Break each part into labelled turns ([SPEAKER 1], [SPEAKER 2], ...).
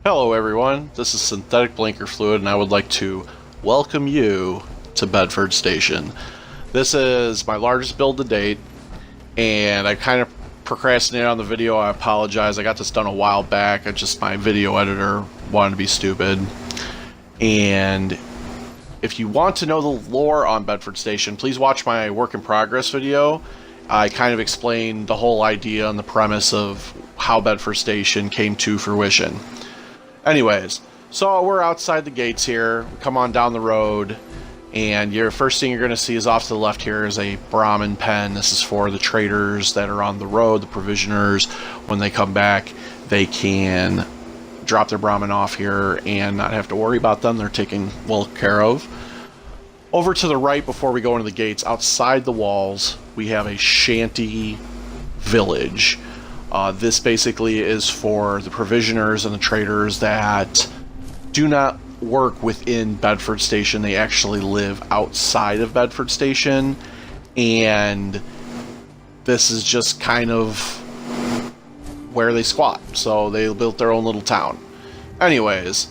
[SPEAKER 1] Hello everyone, this is Synthetic Blinker Fluid and I would like to welcome you to Bedford Station. This is my largest build to date and I kind of procrastinated on the video. I apologize. I got this done a while back. My video editor wanted to be stupid. And if you want to know the lore on Bedford Station, please watch my work in progress video. I kind of explained the whole idea and the premise of how Bedford Station came to fruition. Anyways, so we're outside the gates here. We come on down the road, and your first thing you're going to see is off to the left here is a Brahmin pen. This is for the traders that are on the road, the provisioners. When they come back, they can drop their Brahmin off here and not have to worry about them. They're taken well care of. Over to the right, before we go into the gates, outside the walls, we have a shanty village. This basically is for the provisioners and the traders that do not work within Bedford Station. They actually live outside of Bedford Station, and this is just kind of where they squat. So they built their own little town. Anyways,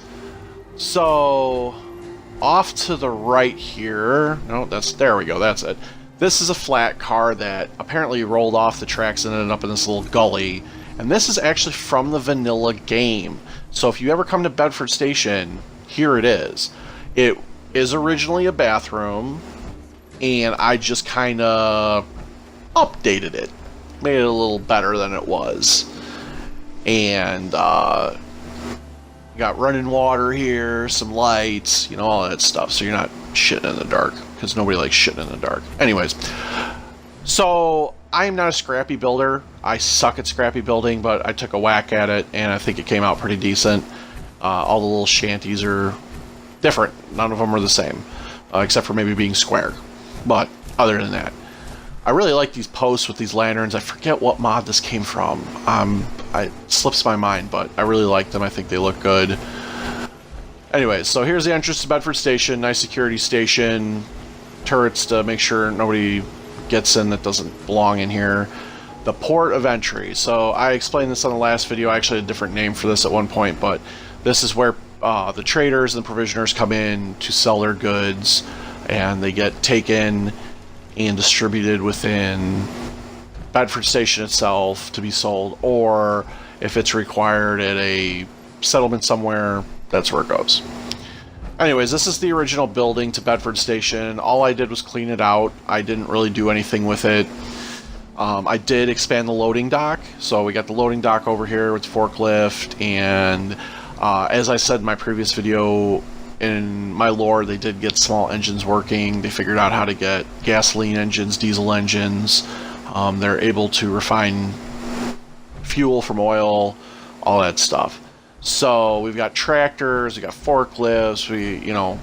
[SPEAKER 1] so off to the right here, no, there we go, that's it. This is a flat car that apparently rolled off the tracks and ended up in this little gully. And this is actually from the vanilla game. So if you ever come to Bedford Station, here it is. It is originally a bathroom, and I just kind of updated it. Made it a little better than it was. And got running water here, some lights, you know, all that stuff. So you're not shitting in the dark, because nobody likes shitting in the dark. Anyways, so I'm not a scrappy builder. I suck at scrappy building, but I took a whack at it, and I think it came out pretty decent. All the little shanties are different. None of them are the same, except for maybe being square. But other than that, I really like these posts with these lanterns. I forget what mod this came from. It slips my mind, but I really like them. I think they look good. Anyways, so here's the entrance to Bedford Station. Nice security station. Turrets to make sure nobody gets in that doesn't belong in here. The port of entry. So I explained this on the last video. I actually had a different name for this at one point, but this is where the traders and the provisioners come in to sell their goods, and they get taken and distributed within Bedford Station itself to be sold, or if it's required at a settlement somewhere, that's where it goes. Anyways, this is the original building to Bedford Station. All I did was clean it out. I didn't really do anything with it. I did expand the loading dock, so we got the loading dock over here with the forklift, and as I said in my previous video, in my lore, they did get small engines working. They figured out how to get gasoline engines, diesel engines. They're able to refine fuel from oil, all that stuff. So we've got tractors, we got forklifts,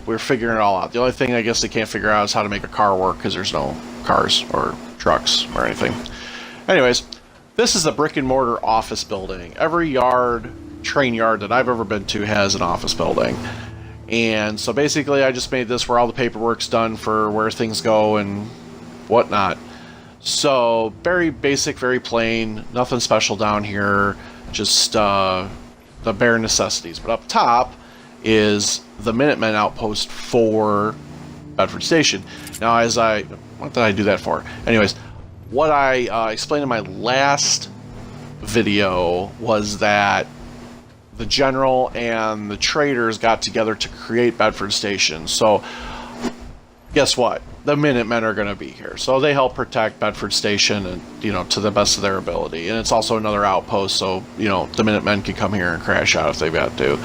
[SPEAKER 1] we're figuring it all out. The only thing I guess they can't figure out is how to make a car work, because there's no cars or trucks or anything. Anyways, this is a brick and mortar office building. Every train yard that I've ever been to has an office building. And so basically I just made this where all the paperwork's done for where things go and whatnot. So very basic, very plain, nothing special down here, just the bare necessities. But up top is the Minutemen outpost for Bedford Station. Now, what did I do that for? Anyways, what I explained in my last video was that the general and the traders got together to create Bedford Station. So guess what? The Minutemen are going to be here. So they help protect Bedford Station, and to the best of their ability. And it's also another outpost, so the Minutemen can come here and crash out if they've got to.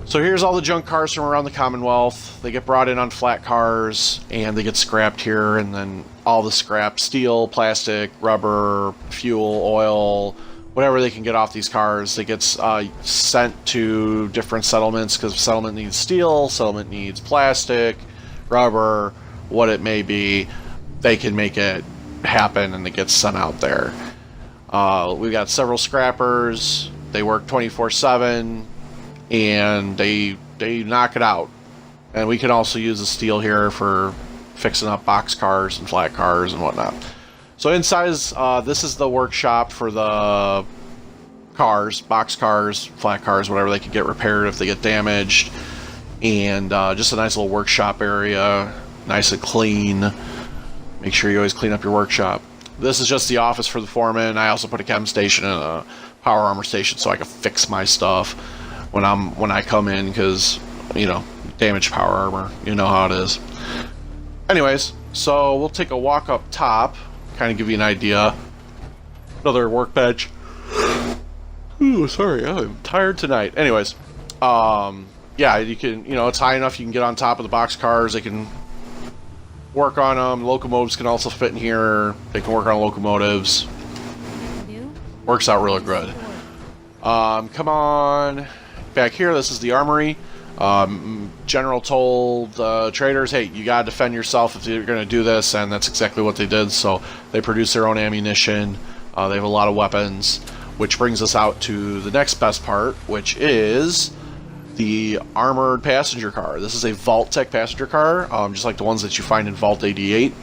[SPEAKER 1] So here's all the junk cars from around the Commonwealth. They get brought in on flat cars, and they get scrapped here, and then all the scrap, steel, plastic, rubber, fuel, oil, whatever they can get off these cars, it gets sent to different settlements, because settlement needs steel, settlement needs plastic, rubber, what it may be. They can make it happen, and it gets sent out there. We've got several scrappers. They work 24/7, and they knock it out. And we can also use the steel here for fixing up box cars and flat cars and whatnot. So inside is this is the workshop for the cars, box cars, flat cars, whatever they could get repaired if they get damaged. And just a nice little workshop area, nice and clean. Make sure you always clean up your workshop. This is just the office for the foreman. I also put a chem station and a power armor station so I can fix my stuff when I come in, because, you know, damaged power armor, you know how it is. Anyways, so we'll take a walk up top, kind of give you an idea. Another workbench. Ooh, sorry, I'm tired tonight. Anyways, yeah, you can, you know, it's high enough you can get on top of the box cars. They can work on them. Locomotives can also fit in here. They can work on locomotives. Works out really good. Come on back here. This is the armory. General told the traders, hey, you gotta defend yourself if you're gonna do this, and that's exactly what they did. So they produce their own ammunition. They have a lot of weapons, which brings us out to the next best part, which is the armored passenger car. This is a Vault-Tec passenger car, just like the ones that you find in Vault 88,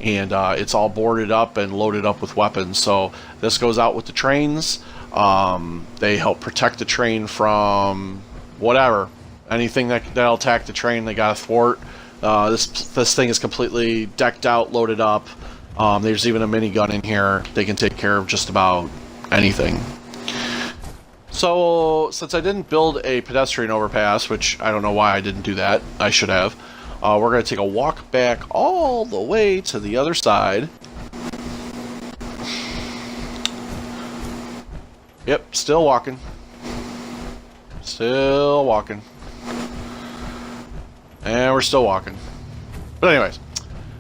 [SPEAKER 1] and it's all boarded up and loaded up with weapons. So this goes out with the trains. They help protect the train from whatever, anything that'll attack the train. They got to thwart. This thing is completely decked out, loaded up. There's even a minigun in here. They can take care of just about anything. So, since I didn't build a pedestrian overpass, which I don't know why I didn't do that, I should have, we're going to take a walk back all the way to the other side. Yep, still walking. Still walking. And we're still walking. But anyways,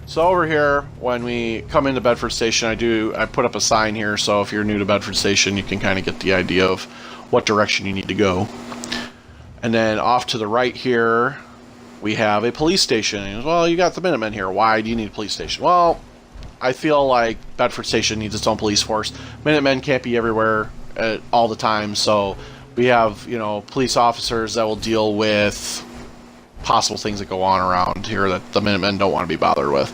[SPEAKER 1] so over here, when we come into Bedford Station, I put up a sign here, so if you're new to Bedford Station, you can kind of get the idea of what direction you need to go. And then off to the right here, we have a police station. And, well, you got the Minutemen here. Why do you need a police station? Well, I feel like Bedford Station needs its own police force. Minutemen can't be everywhere all the time, so we have, you know, police officers that will deal with possible things that go on around here that the Minutemen don't want to be bothered with.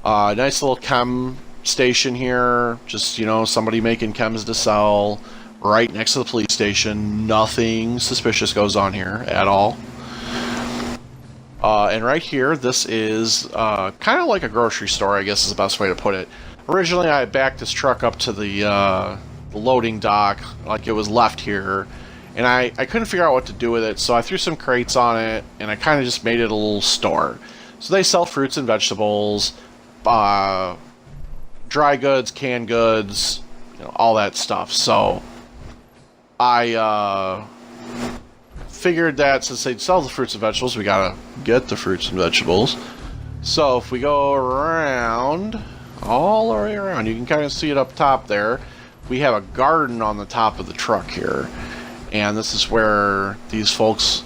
[SPEAKER 1] Nice little chem station here. Just, you know, somebody making chems to sell right next to the police station. Nothing suspicious goes on here at all. And right here, this is kind of like a grocery store, I guess is the best way to put it. Originally, I backed this truck up to the loading dock, like it was left here, and I couldn't figure out what to do with it, so I threw some crates on it, and I kind of just made it a little store. So they sell fruits and vegetables, dry goods, canned goods, you know, all that stuff. So I figured that since they sell the fruits and vegetables, we gotta get the fruits and vegetables. So if we go around, all the way around, you can kind of see it up top there. We have a garden on the top of the truck here, and this is where these folks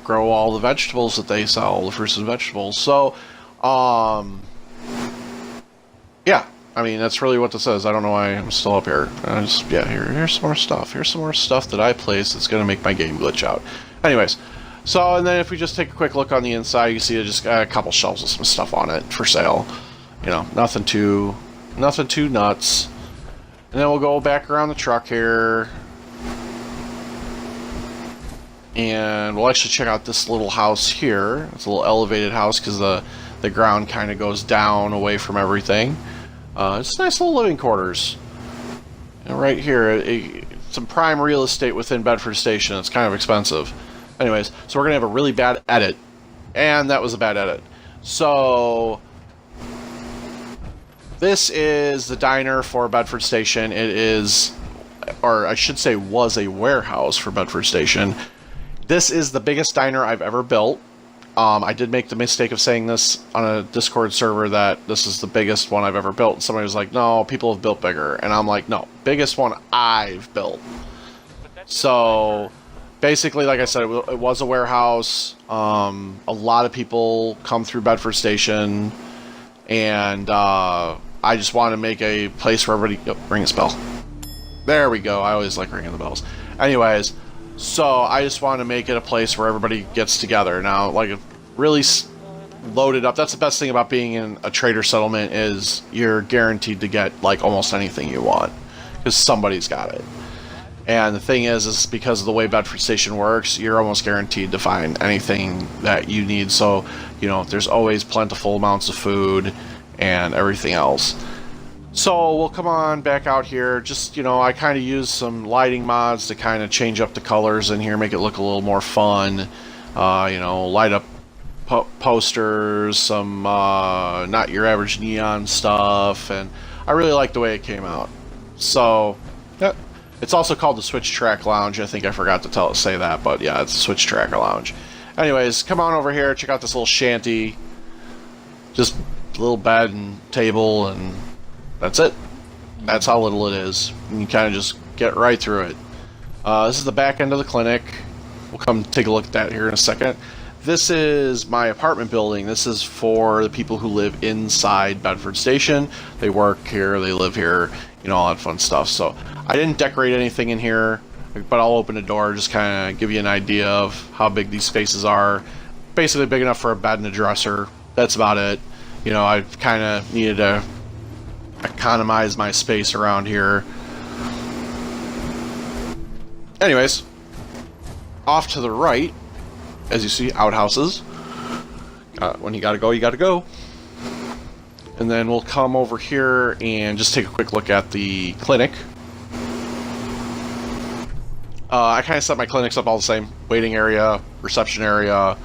[SPEAKER 1] grow all the vegetables that they sell, the fruits and vegetables. So, yeah, I mean, that's really what this is. I don't know why I'm still up here. Yeah, here's some more stuff. Here's some more stuff that I placed that's going to make my game glitch out. Anyways, so, and then if we just take a quick look on the inside, you can see it just got a couple shelves with some stuff on it for sale. You know, nothing too nuts. And then we'll go back around the truck here. And we'll actually check out this little house here. It's a little elevated house because the ground kind of goes down away from everything. It's nice little living quarters. And right here, some prime real estate within Bedford Station. It's kind of expensive. Anyways, so we're going to have a really bad edit. And that was a bad edit. So this is the diner for Bedford Station. It is, or I should say was a warehouse for Bedford Station. This is the biggest diner I've ever built. I did make the mistake of saying this on a Discord server that this is the biggest one I've ever built. And somebody was like, no, people have built bigger. And I'm like, no, biggest one I've built. So basically, like I said, it was a warehouse. A lot of people come through Bedford Station. And I just want to make a place where everybody... Oh, ring a bell. There we go. I always like ringing the bells. Anyways, so I just want to make it a place where everybody gets together. Now, like, really loaded up. That's the best thing about being in a trader settlement is you're guaranteed to get, like, almost anything you want. Because somebody's got it. And the thing is because of the way Bedford Station works, you're almost guaranteed to find anything that you need. So, there's always plentiful amounts of food and everything else. So we'll come on back out here. Just, I kind of use some lighting mods to kind of change up the colors in here, make it look a little more fun. Light up posters, some not your average neon stuff, and I really like the way it came out. So, yeah. It's also called the Switch Track Lounge. I think I forgot to say that, but yeah, it's the Switch Track Lounge. Anyways, come on over here, check out this little shanty. Just a little bed and table, and that's it. That's how little it is. And you kind of just get right through it. This is the back end of the clinic. We'll come take a look at that here in a second. This is my apartment building. This is for the people who live inside Bedford Station. They work here, they live here, all that fun stuff. So I didn't decorate anything in here, but I'll open the door, just kind of give you an idea of how big these spaces are. Basically big enough for a bed and a dresser. That's about it. I've kind of needed to economize my space around here. Anyways, off to the right, as you see, outhouses. When you gotta go, you gotta go. And then we'll come over here and just take a quick look at the clinic. I kind of set my clinics up all the same. Waiting area, reception area.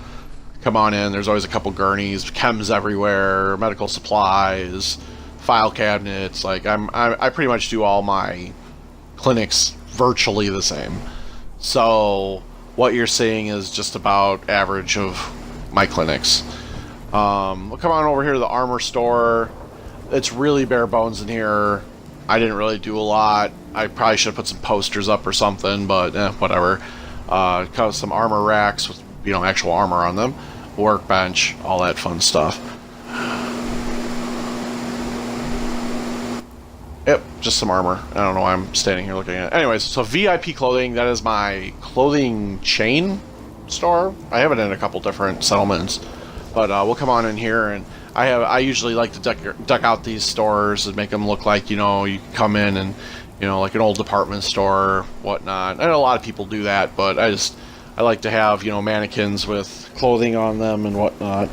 [SPEAKER 1] Come on in. There's always a couple gurneys, chems everywhere, medical supplies, file cabinets. Like I pretty much do all my clinics virtually the same. So what you're seeing is just about average of my clinics. We'll come on over here to the armor store. It's really bare bones in here. I didn't really do a lot. I probably should have put some posters up or something, but whatever. Got some armor racks with actual armor on them, workbench, all that fun stuff. Yep, just some armor. I don't know why I'm standing here looking at it. Anyways, so VIP clothing, that is my clothing chain store. I have it in a couple different settlements, but we'll come on in here, and I usually like to deck out these stores and make them look like, you come in and, like an old department store, whatnot. I know a lot of people do that, but I like to have, mannequins with clothing on them and whatnot.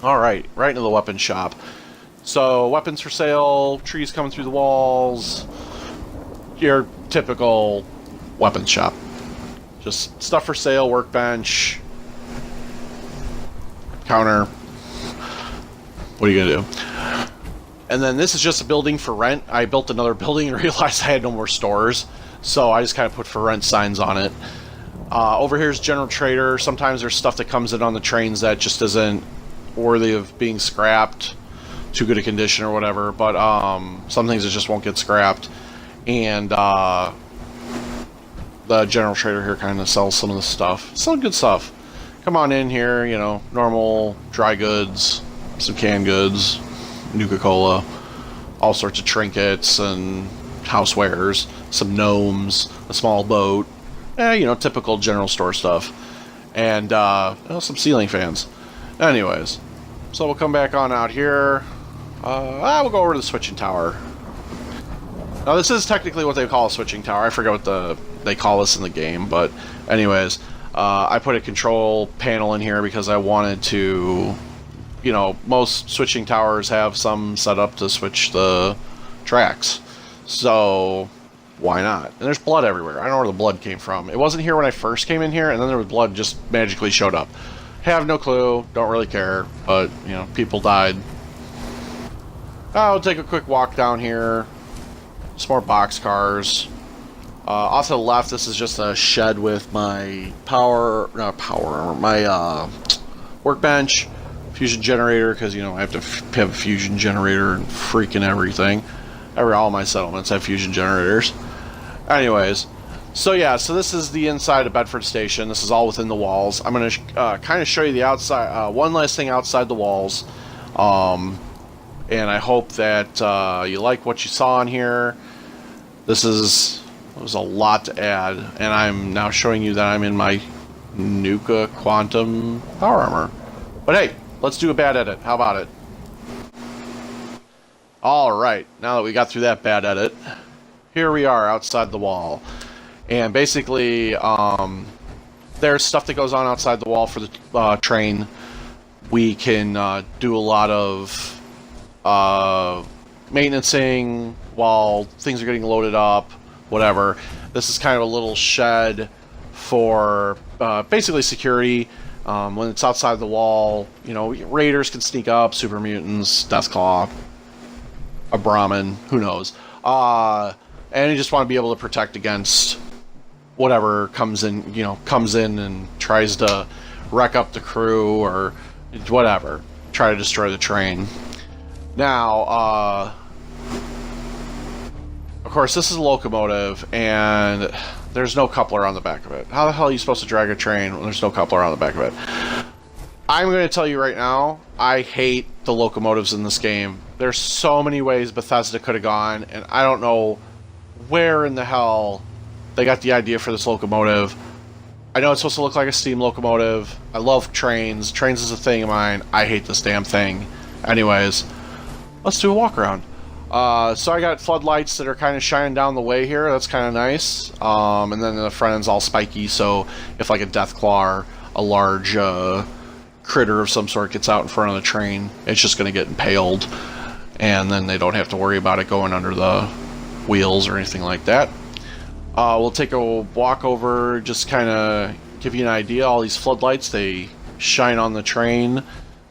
[SPEAKER 1] Alright, right into the weapon shop. So, weapons for sale, trees coming through the walls, your typical weapons shop. Just stuff for sale, workbench, counter. What are you gonna do? And then this is just a building for rent. I built another building and realized I had no more stores, so I just kind of put for rent signs on it. Over here is General Trader. Sometimes there's stuff that comes in on the trains that just isn't worthy of being scrapped, too good a condition or whatever, but some things that just won't get scrapped. And the General Trader here kind of sells some of the stuff. Some good stuff. Come on in here, normal dry goods, some canned goods, Nuka-Cola, all sorts of trinkets and housewares, some gnomes, a small boat, typical general store stuff, and some ceiling fans. Anyways, so we'll come back on out here. We'll go over to the switching tower. Now this is technically what they call a switching tower. I forget what they call this in the game, but anyways, I put a control panel in here because I wanted to, most switching towers have some set up to switch the tracks, so why not? And there's blood everywhere. I don't know where the blood came from. It wasn't here when I first came in here, and then there was blood just magically showed up. Have no clue, don't really care, but people died. I'll take a quick walk down here. Some more box cars. Off to the left, this is just a shed with my my workbench, fusion generator, because I have to have a fusion generator and freaking everything. All my settlements have fusion generators. Anyways, so this is the inside of Bedford Station. This is all within the walls. I'm going to kind of show you the outside, one last thing outside the walls. And I hope that you like what you saw in here. This was a lot to add, and I'm now showing you that I'm in my Nuka Quantum Power Armor. But hey, let's do a bad edit. How about it? Alright, now that we got through that bad edit, here we are outside the wall. And basically, there's stuff that goes on outside the wall for the train. We can do a lot of maintenancing while things are getting loaded up, whatever. This is kind of a little shed for basically security. When it's outside the wall, you know, raiders can sneak up, super mutants, Deathclaw, a Brahmin, who knows. And you just want to be able to protect against whatever comes in, and tries to wreck up the crew or whatever, try to destroy the train. Now, of course, this is a locomotive, and there's no coupler on the back of it. How the hell are you supposed to drag a train when there's no coupler on the back of it? I'm going to tell you right now, I hate the locomotives in this game. There's so many ways Bethesda could have gone, and I don't know where in the hell they got the idea for this locomotive. I know it's supposed to look like a steam locomotive. I love trains. Trains is a thing of mine. I hate this damn thing. Anyways, let's do a walk around. So I got floodlights that are kind of shining down the way here. That's kind of nice. And then the front end's all spiky, so if like a Deathclaw or a large critter of some sort gets out in front of the train, it's just going to get impaled. And then they don't have to worry about it going under the wheels or anything like that. We'll take a walk over, just kind of give you an idea. All these floodlights, they shine on the train.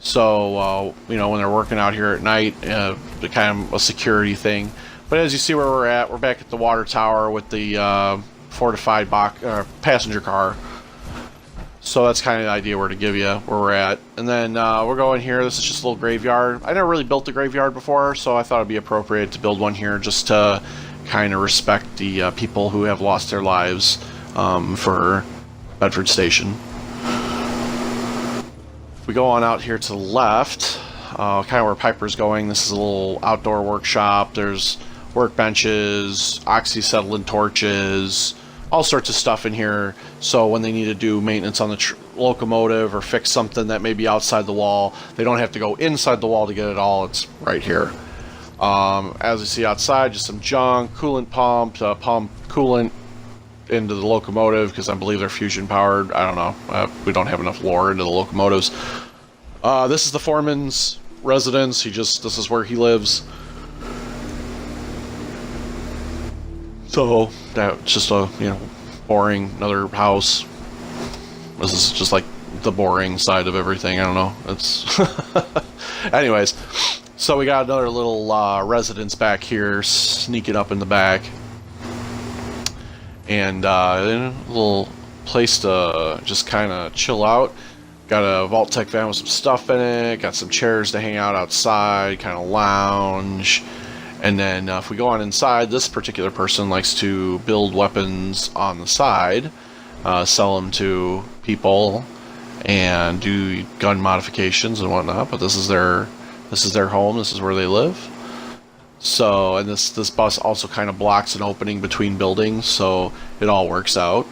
[SPEAKER 1] So, when they're working out here at night, they're kind of a security thing. But as you see where we're back at the water tower with the fortified passenger car. So that's kind of the idea where to give you where we're at. And then we're going here. This is just a little graveyard. I never really built a graveyard before, so I thought it'd be appropriate to build one here just to kind of respect the people who have lost their lives for Bedford Station. We go on out here to the left, kind of where Piper's going. This is a little outdoor workshop. There's workbenches, oxyacetylene torches, all sorts of stuff in here. So when they need to do maintenance on the locomotive or fix something that may be outside the wall, they don't have to go inside the wall to get it all. It's right here. As you see outside, just some junk, coolant pump, pump coolant into the locomotive because I believe they're fusion powered. I don't know. We don't have enough lore into the locomotives. This is the foreman's residence. This is where he lives. So that's just a boring another house. This is just like the boring side of everything. I don't know. It's anyways. So we got another little residence back here, sneaking up in the back. And a little place to just kind of chill out. Got a Vault-Tec van with some stuff in it. Got some chairs to hang out outside, kind of lounge. And then if we go on inside, this particular person likes to build weapons on the side, sell them to people, and do gun modifications and whatnot. But this is their home. This is where they live. So, and this bus also kind of blocks an opening between buildings, so it all works out.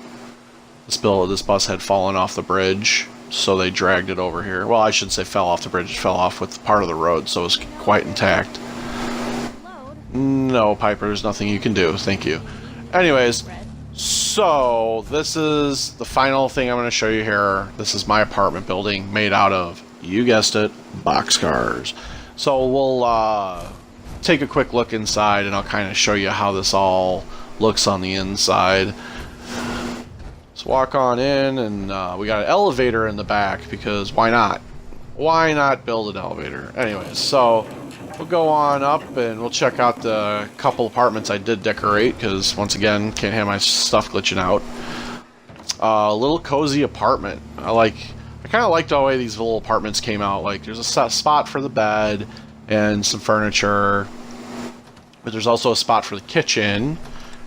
[SPEAKER 1] This bus had fallen off the bridge, so they dragged it over here. Well, I shouldn't say fell off the bridge. It fell off with part of the road, so it was quite intact. No, Piper, there's nothing you can do. Thank you. Anyways, so this is the final thing I'm going to show you here. This is my apartment building made out of, you guessed it, boxcars. So we'll take a quick look inside, and I'll kind of show you how this all looks on the inside. Let's walk on in, and we got an elevator in the back, because why not? Why not build an elevator? Anyways, so we'll go on up, and we'll check out the couple apartments I did decorate, because once again, can't have my stuff glitching out. A little cozy apartment. I kind of like the way these little apartments came out. Like, there's a spot for the bed and some furniture, but there's also a spot for the kitchen,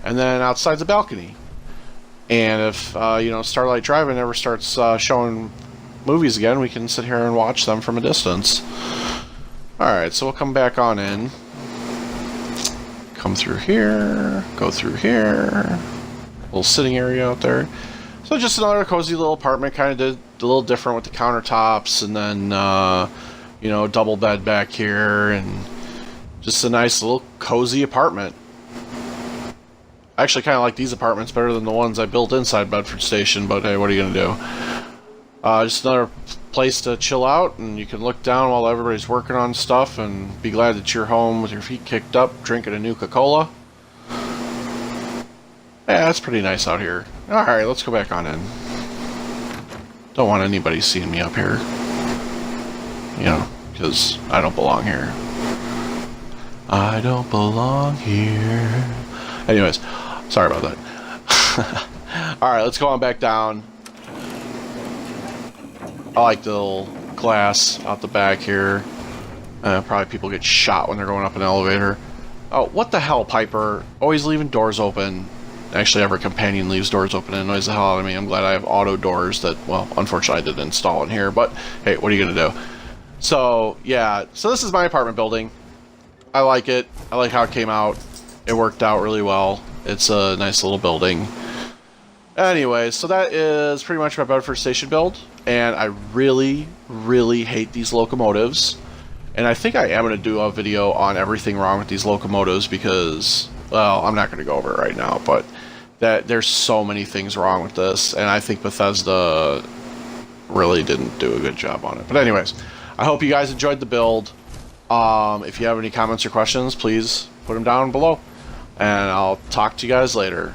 [SPEAKER 1] and then outside's the balcony. And if Starlight Drive-In ever starts showing movies again, we can sit here and watch them from a distance. Alright, so we'll come back on in, come through here, go through here, little sitting area out there. So just another cozy little apartment, kind of did a little different with the countertops, and then double bed back here, and just a nice little cozy apartment. I actually kind of like these apartments better than the ones I built inside Bedford Station, but hey, what are you going to do? Just another place to chill out, and you can look down while everybody's working on stuff and be glad that you're home with your feet kicked up, drinking a Nuka-Cola. Yeah, that's pretty nice out here. Alright, let's go back on in. Don't want anybody seeing me up here. You know, because I don't belong here. I don't belong here. Anyways, sorry about that. Alright, let's go on back down. I like the little glass out the back here. Probably people get shot when they're going up an elevator. Oh, what the hell, Piper? Always leaving doors open. Actually, every companion leaves doors open and annoys the hell out of me. I'm glad I have auto doors that, well, unfortunately I didn't install in here, but hey, what are you going to do? So, yeah, so this is my apartment building. I like it. I like how it came out. It worked out really well. It's a nice little building. Anyway, so that is pretty much my Bedford Station build, and I really, really hate these locomotives. And I think I am going to do a video on everything wrong with these locomotives because, well, I'm not going to go over it right now, but there's so many things wrong with this, and I think Bethesda really didn't do a good job on it. But anyways, I hope you guys enjoyed the build. If you have any comments or questions, please put them down below, and I'll talk to you guys later.